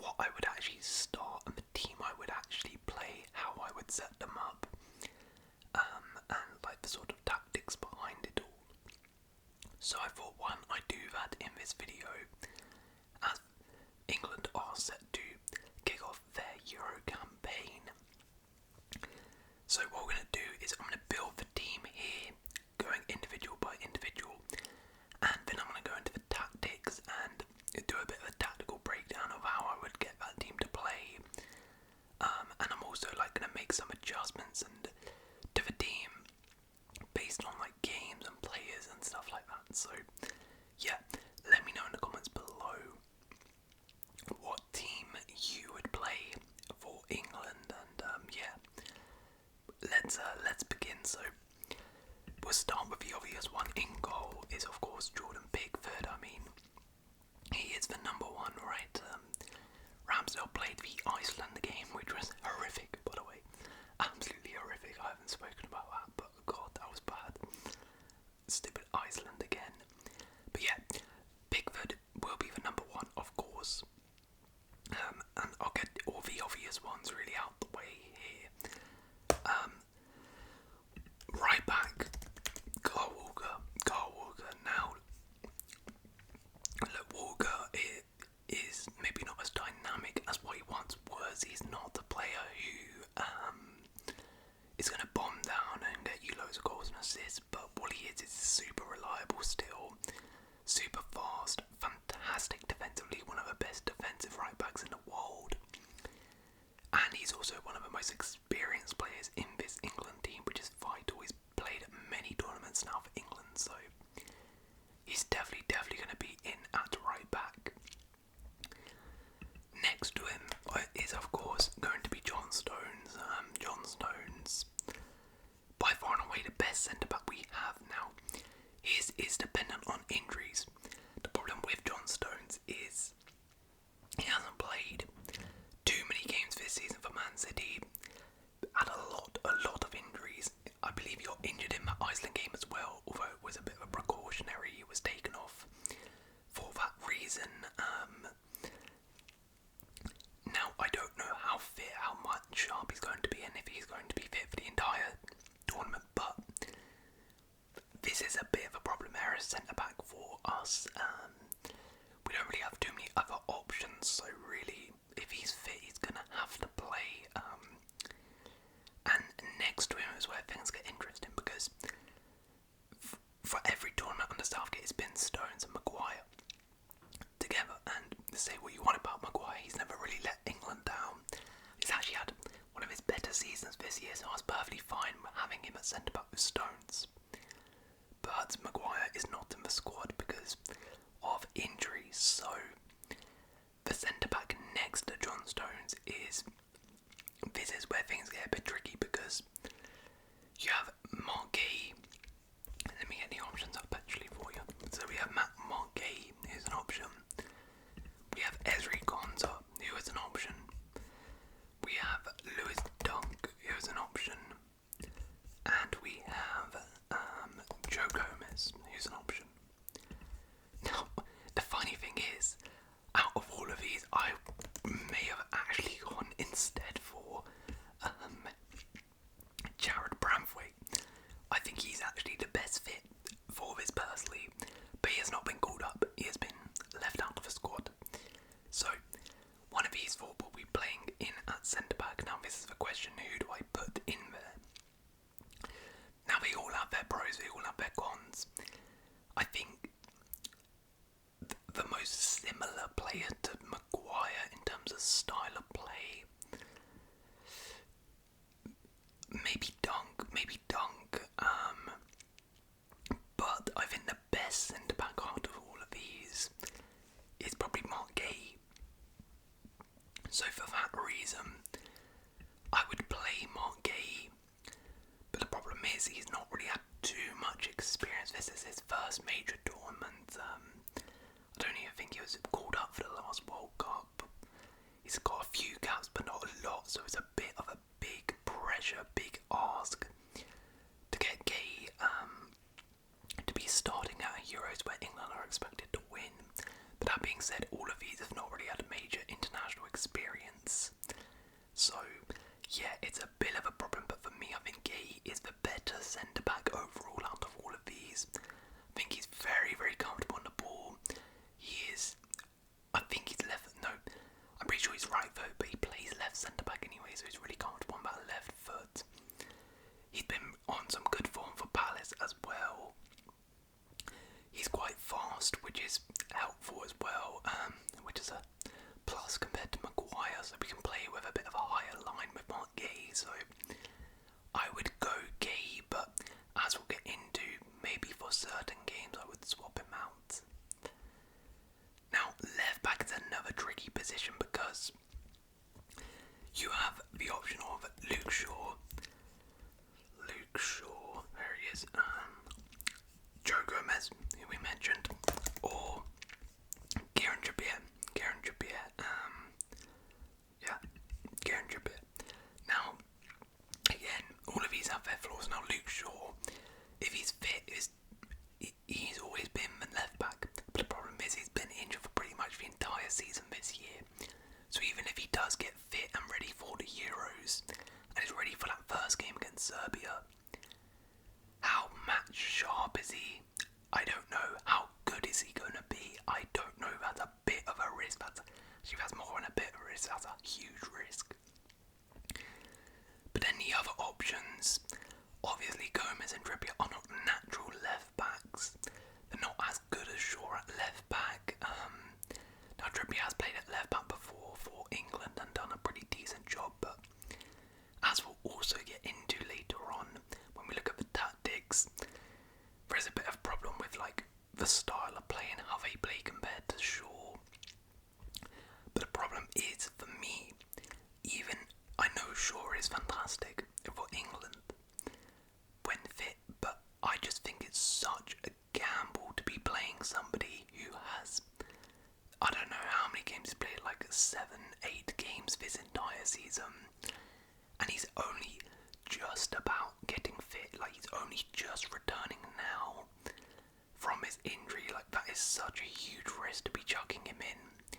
what I would actually start and the team I would actually play, how I would set them up, and like the sort of tactics behind it all. So I thought, why don't I do that in this video, as England are set to kick off their Euro campaign. So what we're going to do is I'm going to build the team here, going individual by individual, and then I'm going to go into the tactics and do a bit of a tactical breakdown of how I would get that team to play. And I'm also like going to make some adjustments to the team based on like games and players and stuff like that. So yeah, let me know in the comments below what team you would play for England, and yeah, let's begin. So we'll start with the obvious one. In goal is of course Jordan Pickford. I mean, he is the number one, right? Ramsdale played the Iceland game, which was horrific, by the way. Absolutely horrific. I haven't spoken about that, but God, that was bad. Stupid Iceland again. But yeah, Pickford will be the number one, of course. And I'll get all the obvious ones really out the way here. Right back, Carl Walker. Now, look, Walker is maybe not as dynamic as what he once was. He's not the player who is going to bomb down and get you loads of goals and assists, but what he is super reliable still, super fast, fantastic defensively, one of the best defensive right backs in the world, and he's also one of the most experienced players in this England team, which is vital. He's played at many tournaments now for England, so he's definitely going to be in at right back. Next to him is of course going to be John Stones. John Stones, by far and away the best centre back we have now. His is dependent on injuries. The problem with John Stones is he hasn't played too many games this season for Man City. Had a lot of injuries. I believe he got injured in that Iceland game as well, although it was a bit of a precautionary. He was taken off for that reason. Now, I don't know how much sharp he's going to be, and if he's going to be fit for the entire tournament, but this is a bit of a problem there as centre-back for us. We don't really have too many other options, so really, if he's fit, he's going to have to play. And next to him is where things get interesting, because for every tournament under Southgate, it's been Stones and Maguire together, and say what you want about Maguire, he's never really let England down. He's actually had one of his better seasons this year, so I was perfectly fine having him at centre-back with Stones. But Maguire is not in the squad because of injuries, so the centre-back next to John Stones this is where things get a bit tricky, because you have Marquis. Let me get the options up actually for you. So we have Matt Marquis, who's an option. We have Ezri Konsa, who is an option. We have Lewis Dunk, who is an option. And we have Joe Gomez, who's an option. Now, the funny thing is, out of all of these, I may have actually gone instead for Jared Bramthwaite. I think he's actually the best fit for this personally, but he has not been called up. He has been left out of the squad. So, one of these four will be playing in at centre-back. Now, this is the question, who do I put in there? Now, they all have their pros, they all have their cons. I think the most similar player to Maguire in terms of style of play, maybe Dunk. But I think the best centre-back out of all of these is probably Mark Gay. So for that reason, I would play Mark Gay. But the problem is he's not really had too much experience. This is his first major tournament. I don't even think he was called up for the last World Cup. He's got a few caps, but not a lot, so it's a bit of a big pressure, big ask to get Gay to be starting at Euros where England are expected to win. But that being said, all of these have not really had a major international experience. So, yeah, it's a bit of a problem, but for me, I think he is the better centre-back overall out of all of these. I think he's very, very comfortable on the ball. I think he's I'm pretty sure he's right foot, but he plays left centre-back anyway, so he's really comfortable on that left foot. He's been on some good form for Palace as well. He's quite fast, which is helpful as well, which is a plus compared to Maguire, so we can play with a bit of a higher line with Mark Gay, so I would go Gay, but as we'll get into, maybe for certain games I would swap him out. Now, left back is another tricky position because you have the option of Luke Shaw, there he is, Joe Gomez, who we mentioned, or Kieran Trippier, Kieran Trippier. Now, again, all of these have their flaws. Now, Luke Shaw, if he's fit, he's always been the left back, but the problem is he's been injured for pretty much the entire season this year. So even if he does get fit and ready for the Euros, and is ready for that first game against Serbia, how match sharp is he? I don't know. How good is he going to be? I don't know. That's a bit of a risk. That's more than a bit of a risk. That's a huge risk. But then the other options, obviously Gomez and Trippier are not natural left backs. They're not as good as Shaw at left back. Now Trippier has played at left back before for England and done a pretty decent job, but as we'll also get into later on when we look at the tactics, there's a bit of problem with the style of play and how they play compared to Shaw. But the problem is, for me, even I know Shaw is fantastic for England when fit, but I just think it's such a gamble to be playing somebody who has, I don't know how many games he's played, 7, 8 games this entire season, and he's only just about getting fit, he's only just returning now from his injury. That is such a huge risk to be chucking him in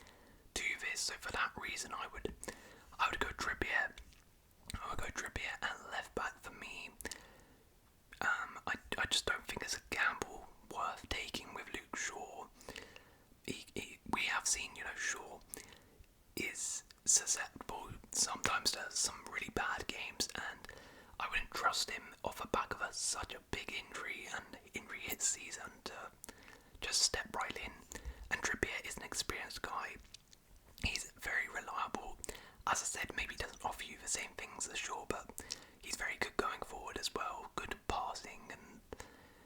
to this. So for that reason, I would go Trippier. I would go Trippier at left back for me. I just don't think it's a gamble worth taking with Luke Shaw. We have seen, Shaw is susceptible sometimes to some really bad games, and I wouldn't trust him off the back of such a big injury and injury hit season to just step right in. And Trippier is an experienced guy. He's very reliable. As I said, maybe he doesn't offer you the same things as Shaw, but he's very good going forward as well. Good passing and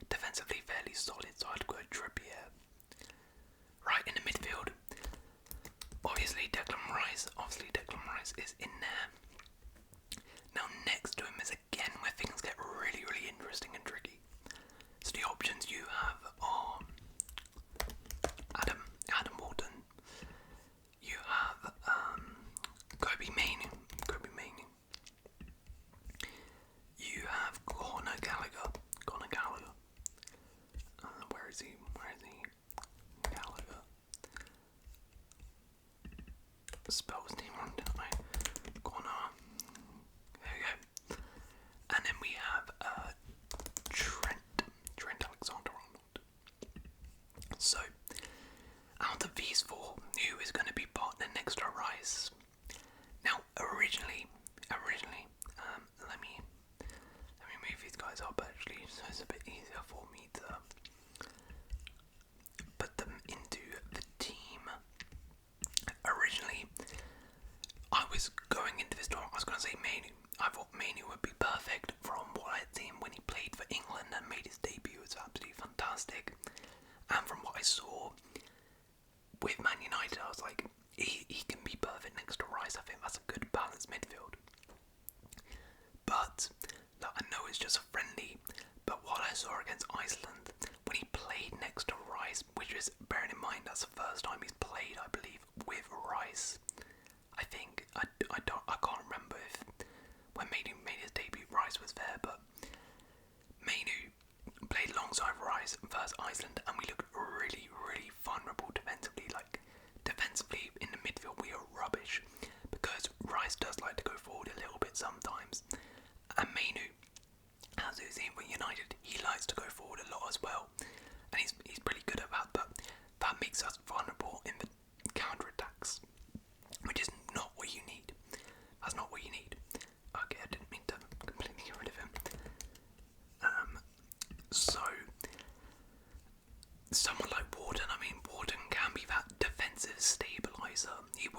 defensively fairly solid, so I'd go Trippier. Right, in the midfield, obviously Declan Rice is in there. Now next to him is again where things get really, really interesting and tricky. So the options you have are Adam Walton. You have Kobe Mainoo. You have Conor Gallagher. Where is he? Gallagher. Spell his name wrong, didn't I? Conor. There we go. And then we have Trent Alexander-Arnold. So, out of these four, who is going to be partner next to Rice? Now, originally, let me move these guys up actually, so it's a bit easier for me to put them into the team. Originally, I was going into this tournament, I was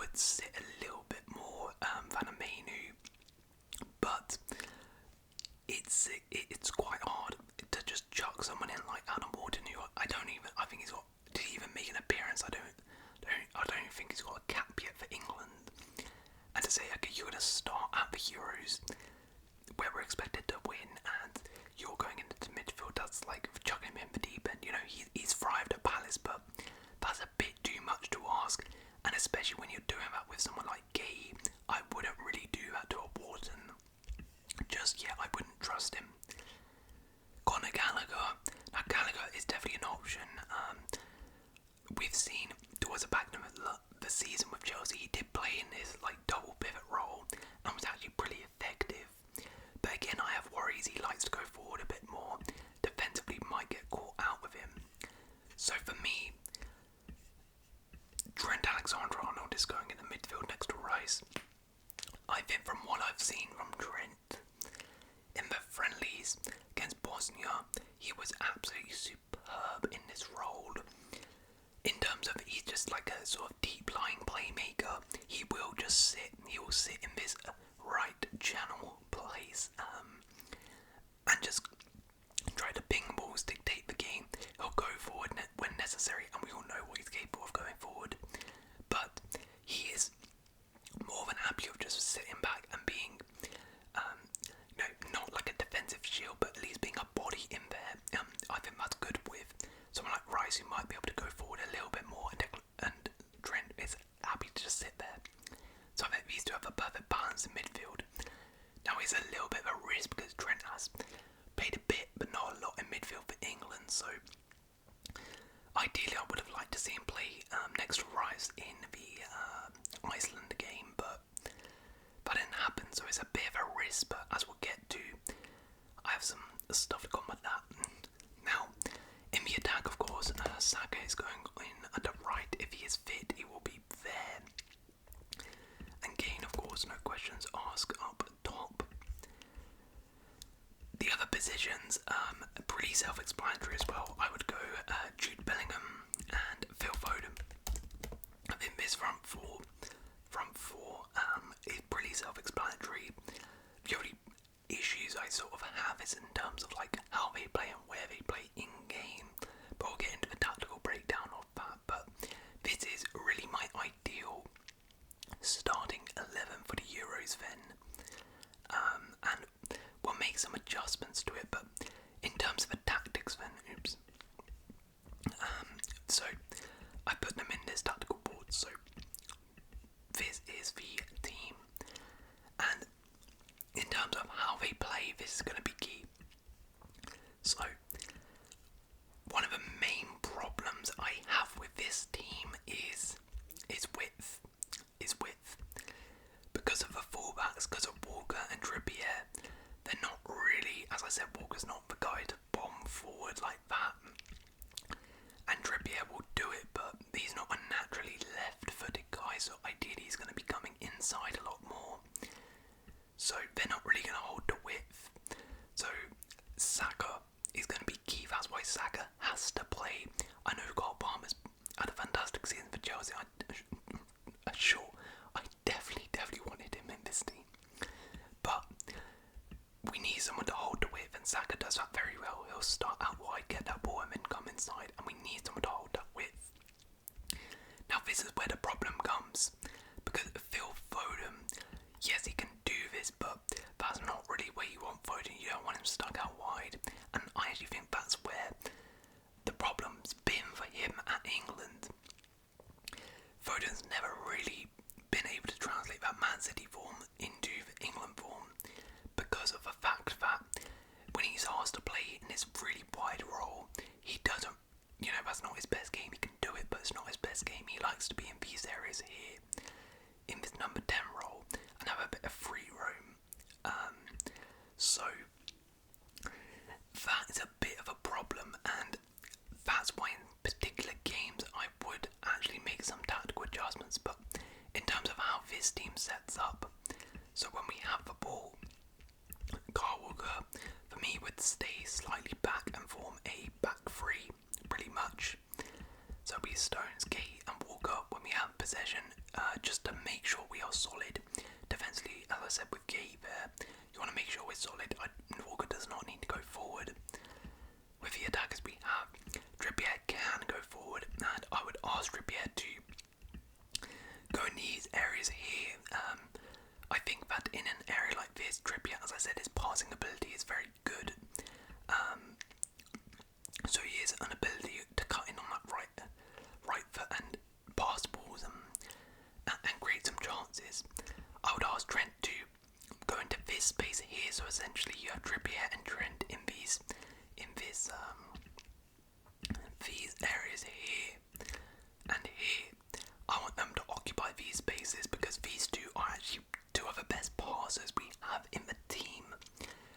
would sit a little bit more than a Mainu, but it's quite hard to just chuck someone in like Adam Wharton, who I think he's got, did he even make an appearance? I don't think he's got a cap yet for England. And to say, okay, you're going to start at the Euros where we're expected to win, and you're going into the midfield, that's like chucking him in the deep end. You know, he's thrived at Palace, but that's a bit too much to ask, and especially when you're doing that with someone like Gay, I wouldn't really do that to a Wharton. Just yet, I wouldn't trust him. Conor Gallagher. Now, Gallagher is definitely an option. We've seen towards the back of the season with Chelsea, he did play in this like double pivot role and was actually pretty effective. But again, I have worries he likes to go forward a bit more. Defensively, might get caught out with him. So for me, Trent Alexander-Arnold is going in the midfield next to Rice. I think from what I've seen from Trent in the friendlies against Bosnia, he was absolutely superb in this role. In terms of, he's just like a sort of deep-lying playmaker. He will sit in this right channel place and just try to ping balls, dictate the game. He'll go forward when necessary, and we all know what he's capable of going forward. But he is more than happy of just sitting back and being, not like a defensive shield, but at least being a body in there. I think that's good with someone like Rice, who might be able to go forward a little bit more, and Trent is happy to just sit there. So I think these two have a perfect balance in midfield. Now it's a little bit of a risk because Trent has played a bit, but not a lot in midfield for England. So ideally, I would have liked to see him play next to Rice in the Iceland game, but that didn't happen. So it's a bit of a risk. But as we'll get to, I have some stuff to combat that. Now, in the attack, of course, Saka is going in at the right. If he is fit, he will be there. And Kane, of course, no questions asked, up top. The other positions, pretty self-explanatory as well. I would go Jude Bellingham and Phil Foden. I think this front four is pretty self-explanatory. The only issues I sort of have is in terms of like how they play and where they play in game. But we'll get into the tactical breakdown of that. But this is really my ideal starting 11 for the Euros then. And we'll make some adjustments to it, but in terms of the tactics then, so I put them in this tactical board. So this is the team, and in terms of how they play, this is going to be key. So one of the main problems I have with this team is width. Because of the fullbacks, because of Walker and Trippier, they're not really, as I said, Walker's not the guy to bomb forward like that. And Trippier will do it, but he's not a naturally left-footed guy, so ideally he's going to be coming inside a lot more. So they're not really going to hold the width. So Saka is going to be key. That's why Saka has to play. I know Cole Palmer's had a fantastic season for Chelsea. I definitely wanted him in this team. But we need someone to hold the width, and Saka does that very well. He'll start out wide, get that ball, and then come inside, and we need someone to hold that width. Now this is where the problem comes, because Phil Foden, yes, he can do this, but that's not really where you want Foden. You don't want him stuck out wide, and I actually think that's where the problem's been for him at England. Foden's never really been able to translate that Man City form into the England form because of the fact that when he's asked to play in this really wide role, he doesn't, that's not his best game. He can do it, but it's not his best game. He likes to be in these areas here, in this number 10 role, and have a bit of free roam. So that is a bit of a problem, and that's why in particular games I would actually make some tactical adjustments. But in terms of how this team sets up, so when we have the ball, Kyle Walker, for me, would stay slightly back and form a back three, pretty much. So we Stones, Gate and Walker when we have possession, just to make sure we are solid defensively. As I said with Gate there, you want to make sure we're solid. Walker does not need to go forward. With the attackers we have, Trippier can go forward, and I would ask Trippier to go in these areas here. I think that in an area like this, Trippier, as I said, his passing ability is very good. So he has an ability to cut in on that right foot and pass balls and create some chances. I would ask Trent to go into this space here. So essentially, you have Trippier and Trent in these areas here and here. I want them to occupy these spaces because these two are actually two of the best passers we have in the team.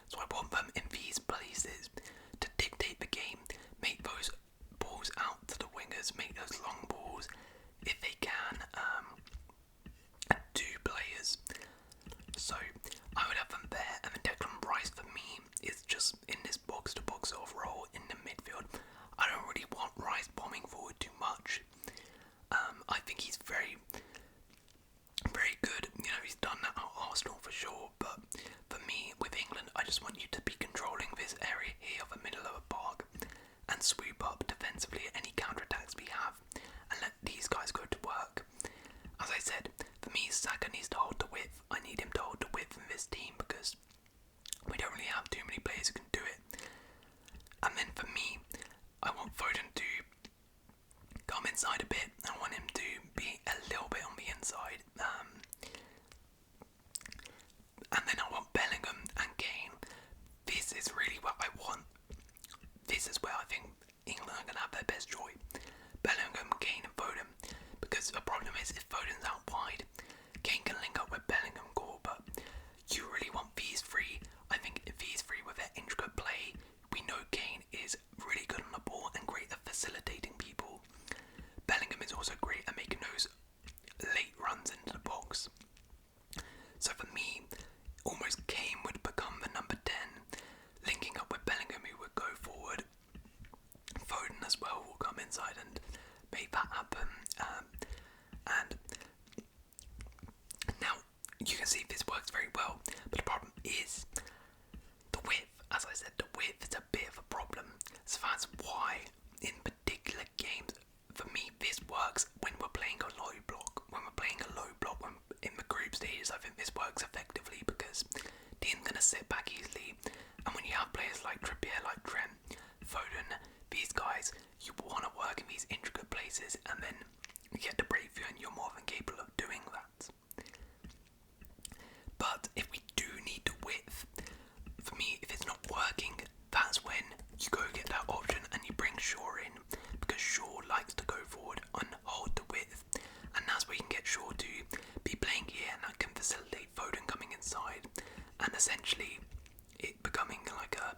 So I want them in these places to dictate the game, make those balls out to the wingers, make those long balls if they can to players. So I would have them there, and then Declan Rice for me is just in this box to box sort of role in the midfield. I don't really want Rice bombing forward too much. I think he's very, very good. You know, he's done that at Arsenal for sure. But for me, with England, I just want you to be controlling this area here of the middle of the park and swoop up defensively at any counter-attacks we have and let these guys go to work. As I said, for me, Saka needs to hold the width. I need him to hold the width in this team because we don't really have too many players who can do it. And then for me, I want Foden to come inside a bit. I want him to be a little bit on the inside. And then I want Bellingham and Kane. This is really what I want. This is where I think England are going to have their best joy. Bellingham, Kane and Foden. Because the problem is if Foden's out wide, Kane can link up with Bellingham goal, but you really want these three. I think these three with their intricate play, we know Kane is really good on the ball and great at facilitating people. Bellingham is also great at making those late runs into the box. So for me, almost Kane would become the number 10, linking up with Bellingham who would go forward. Foden as well will come inside and make that happen. And now you can see this works very well, but the problem is the width. As I said, the width is a bit of a problem. So that's why in particular games, for me, this works when we're playing a low block. When we're playing a low block in the group stages, I think this works effectively because team's going to sit back easily. And when you have players like Trippier, like Trent, Foden, these guys, you want to work in these intricate places and then you get the breakthrough and you're more than capable of doing that. But if we do need the width, for me, if it's not working, that's when you go get that option and you bring Shaw in, because Shaw likes to go forward and hold the width, and that's where you can get Shaw to be playing here, and that can facilitate Foden coming inside, and essentially it becoming like a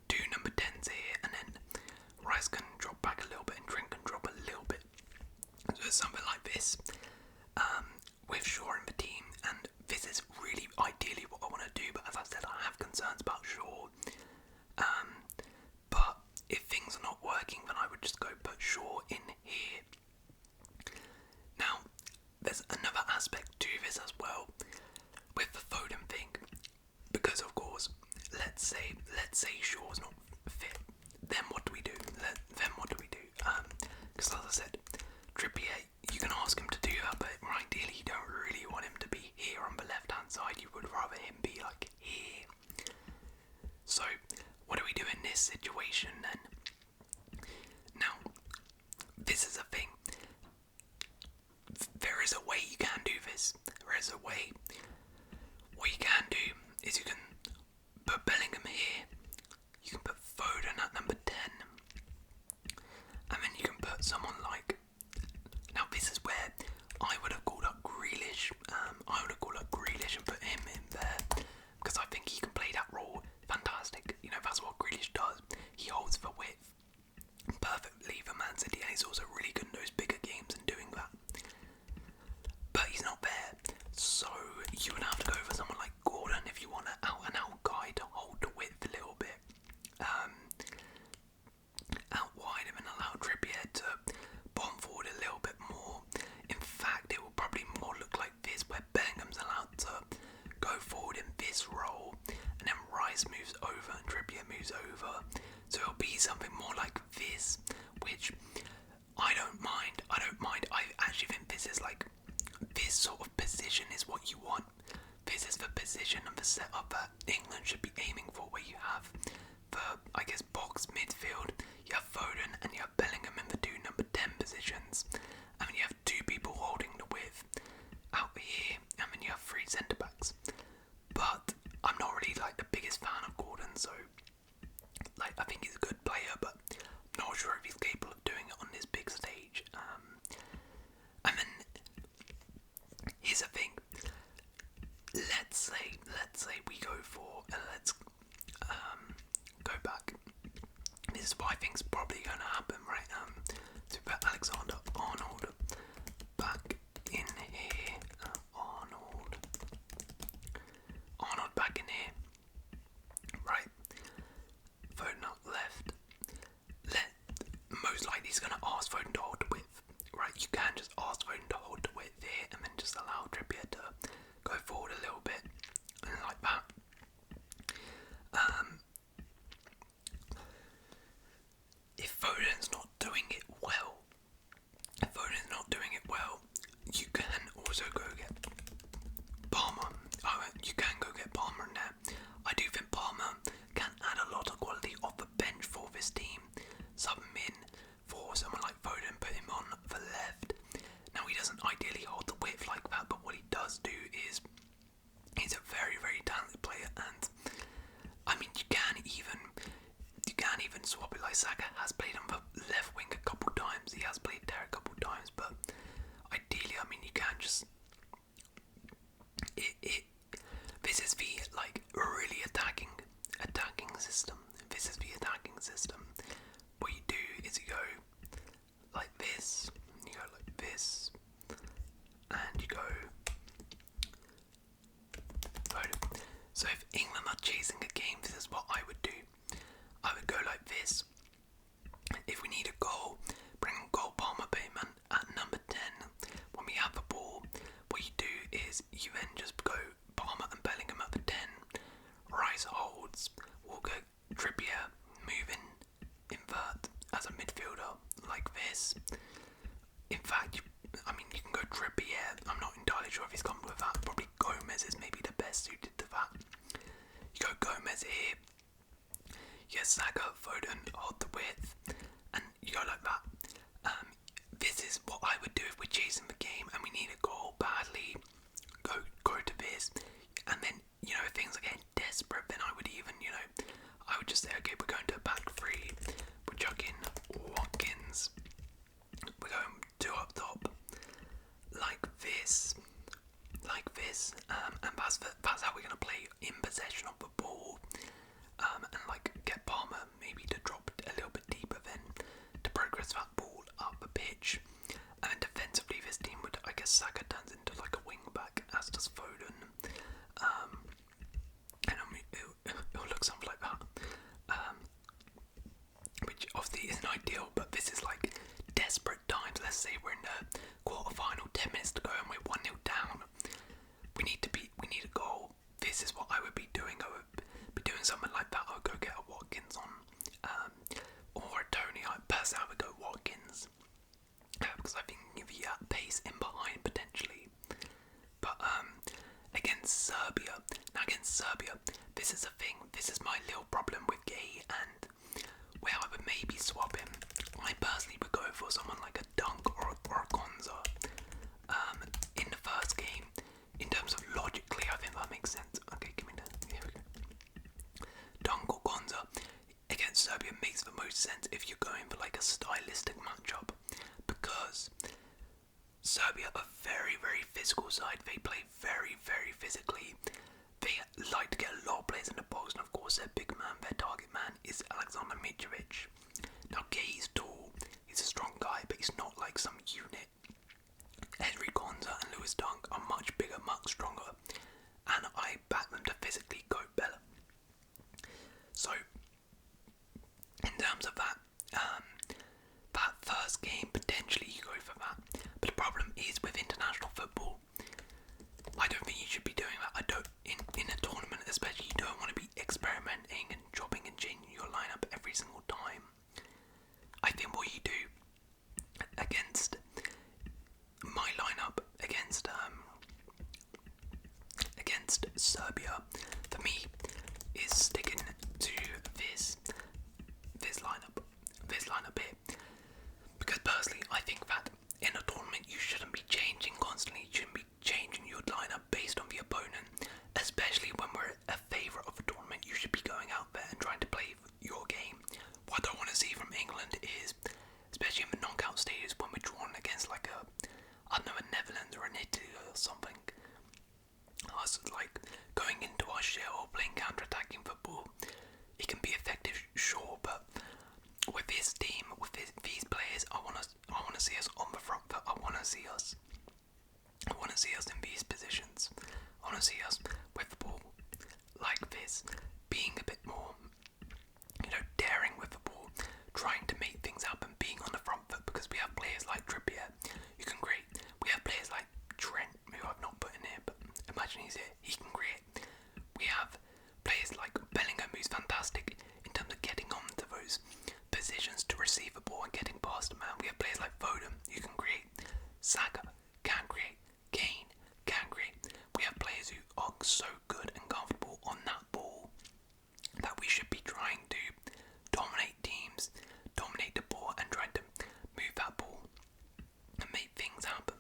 two number 10s here, and then Rice can drop back a little bit and Trent can drop a little bit. So it's something like this with Shaw in the team, and this is really ideally what I want to do, but as I said, I have concerns about Shaw. But if things are not working, then I would just go put Shaw in here. Now, there's another aspect to this as well with the Foden thing, because of course, let's say Shaw's not fit. Then what do we do? Because as I said, Trippier, you can ask him to do that, but ideally you don't really want him to be here on the left hand side. You would rather him be like here. So what do we do in this situation then? Now, this is a thing. There is a way you can do this. There is a way. What you can do is you can put Bellingham here. You can put Foden at number 10. And then you can put someone like... Now this is where I would have called up Grealish. And put him in there. Because I think he can play that role fantastic. You know, that's what Grealish does. He holds the width perfectly for Man City. And he's also really good in those bigger games and doing that. But he's not there. So you would have to go for someone like Gordon if you want an out-and-out guy to hold the width a little bit. Out wide and then allow Trippier to bomb this role, and then Rice moves over and Trippier moves over. So it'll be something more like this, which I don't mind. I actually think this is like, this sort of position is what you want. This is the position and the setup that England should be aiming for, where you have the, I guess, box midfield, you have Foden and you have Bellingham in the two number 10 positions, and then you have two people holding the width out here, and then you have three centre backs. But I'm not really like the biggest fan of Gordon, so like I think he's a good player, but I'm not sure if he's capable of doing it on this big stage. And then here's the thing. Let's say we go for let's go back. This is what I think's probably going to happen, right? To put Alexander Arnold back in here. Arnold back in here. Right. Foden up left. Most likely he's going to ask Foden to hold the width. Right, you can just ask Foden to hold the width here and then just allow Trippier to go forward a little bit. And like that. If Foden's not doing it well, you can also go get Palmer. You can go get Palmer in there. I do think Palmer can add a lot of quality off the bench for this team. Sub him in for someone like Foden, put him on the left. Now he doesn't ideally hold the width like that, but what he does do is he's a very, very talented player, and I mean you can even swap it. Like Saka has played on the left wing a couple times, he has played there a couple times, but ideally, I mean, you can just this is the like really attacking system. This is the attacking system. What you do is you go like this, you go like this, and you go. So if England are chasing a game, this is what I would do. I would go like this. If we need a goal, bring Cole Palmer Bateman at number 10. When we have the ball, what you do is you then just go Palmer and Bellingham at the 10. Rice holds. We'll go Trippier, move in, invert as a midfielder like this. In fact, you can go Trippier. I'm not entirely sure if he's gone with that. Probably Gomez is maybe the best suited to that. You go Gomez here. Yes, Saka, Foden, hold the width, and you go like that. This is what I would do if we're chasing the game and we need a goal badly. Go to this, and then if things are getting desperate, then I would even I would just say, okay, we're going to a back three. We're chucking Watkins. We're going two up top, like this, and that's how we're gonna play in possession of the ball. And like get Palmer maybe to drop a little bit deeper then to progress that ball up the pitch. And then defensively this team would, I guess Saka turns into like a wing back, as does Foden. And it'll look something like that. Which obviously isn't ideal, but this is like desperate times. Let's say we're in the quarter-final, 10 minutes to go and we're 1-0 down. We need a goal. This is what I would be doing. I would be doing something like that. I would go get a Watkins on, or a Tony. Personally, I would go Watkins, because I think he can give you that pace in behind potentially. But against Serbia, this is a thing. This is my little problem with Gay, and where I would maybe swap him. I personally would go for someone like a Dunk or a Konza in the first game. In terms of logically, I think that makes sense. Okay, give me that. Here we go. Dunk or Konza against Serbia makes the most sense if you're going for like a stylistic matchup, because Serbia are very, very physical side. They play very, very physically. They like to get a lot of players in the box, and of course their big man, their target man, is Alexander Mitrovic. Now Gay is tall, he's a strong guy, but he's not like some unit. against Serbia, for me, is sticking to this lineup here. Because personally, I think that in a tournament you shouldn't be changing constantly. You shouldn't be changing your lineup based on the opponent, especially when we're a favourite of a tournament. You should be going out there and trying to play your game. What I don't want to see from England is, especially in the knockout stages, when we're drawn against like a Netherlands or an Italy or something, us like going into our shell, playing counter-attacking football. It can be effective, sure, but with this team, with these players, I want to see us on the front foot. I want to see us in these positions. I want to see us with the ball like this, being a bit more, daring with the ball, trying to make things happen, being on the front foot, because we have players like Trippier who can create. We have players like Trent, who I've not put in here, but imagine he's here, he can create. We have players like Bellingham, who's fantastic in terms of getting onto those positions to receive the ball and getting past the man. We have players like Foden, who can create. Saka can create. Kane can create. We have players who are so good and comfortable on that ball that we should be trying to dominate teams, dominate the ball, and trying to move that ball and make things happen.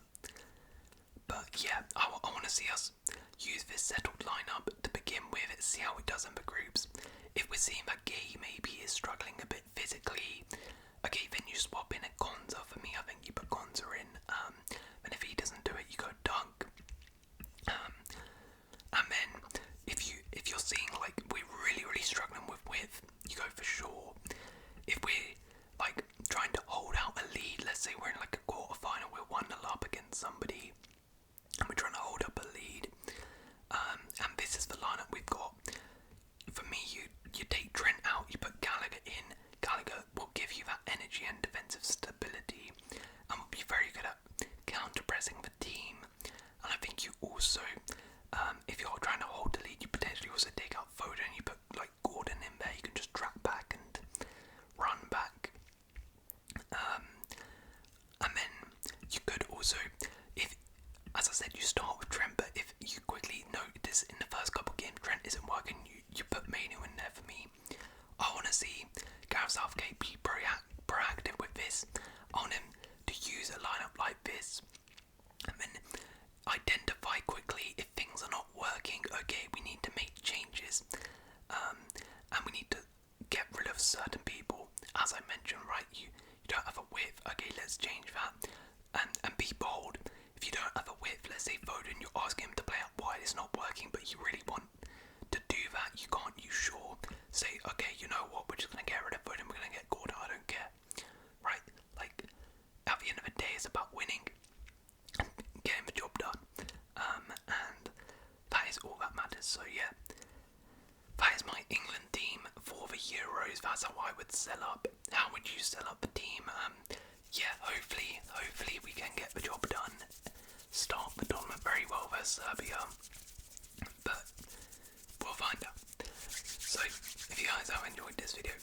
But yeah, I want to see us use this settled lineup to begin with, see how it does in the groups. If we're seeing that Gay maybe is struggling a bit physically, okay, then you swap in a Konza. For me, I think you put Konza in, and if he doesn't do it, you go Dunk. And then if you're seeing like we're really struggling with width, you go for Shaw. If we're like trying to hold out a lead, let's say we're in like a quarter final, we're 1-0 up against somebody, and we're trying to hold up a lead, and this is the lineup we've got. For me, you take Trent out, you put Gallagher in. Gallagher will give you that energy and defensive stability, and will be very good at counter-pressing the team. And I think you also, if you're trying to hold the lead, you potentially also take out Foden. You put like Gordon in there. You can just track back and run back. And then you could also, if, as I said, you start with Trent, but if you quickly notice in the first couple of games Trent isn't working, you put Mainu in there for me. I want to see Gareth Southgate be proactive with this. I want him to use a lineup like this, and then identify quickly if things are not working. Okay, we need to make changes, and we need to get rid of certain people. As I mentioned, right, you don't have a width. Okay, let's change that, and be bold. If you don't have a width, let's say Foden, you're asking him to play out wide, it's not working, but you really want to do that. You can't use Shaw. Say, okay, you know what, we're just going to get rid of Foden, we're going to get Gordon, I don't care. Right? Like, at the end of the day, it's about winning and getting the job done. And that is all that matters. So yeah, that is my England team for the Euros. That's how I would sell up. How would you sell up the team? Yeah, hopefully we can get the job done. Start the tournament very well versus Serbia. But we'll find out. So, if you guys have enjoyed this video,